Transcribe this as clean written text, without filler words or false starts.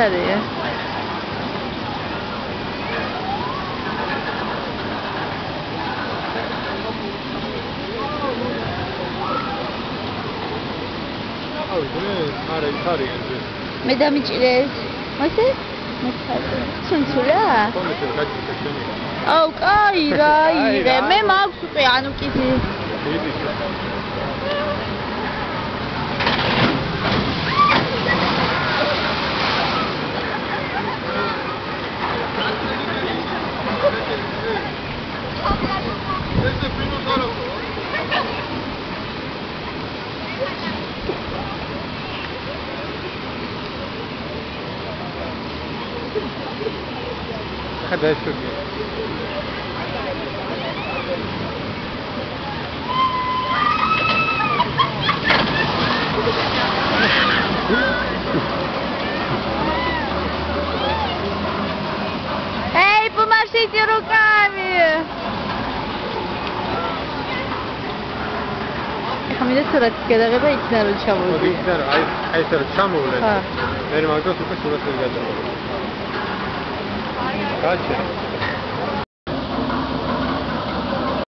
არის? მე დამიჭირეს. მოიცე? სუნცულა? აუ, კაი რა, იღე. მე მაქვს უკვე, ანუ კიდე. Cadê isso aqui? Ei, pomachite rukami! Hamile surat გადაღება იქნა რომ ჩამოვიდი. იქნა რომ აი ეს რომ ჩამოვლენ. მე მაგას უკვე სურათი გადავიღე. გაჩერე.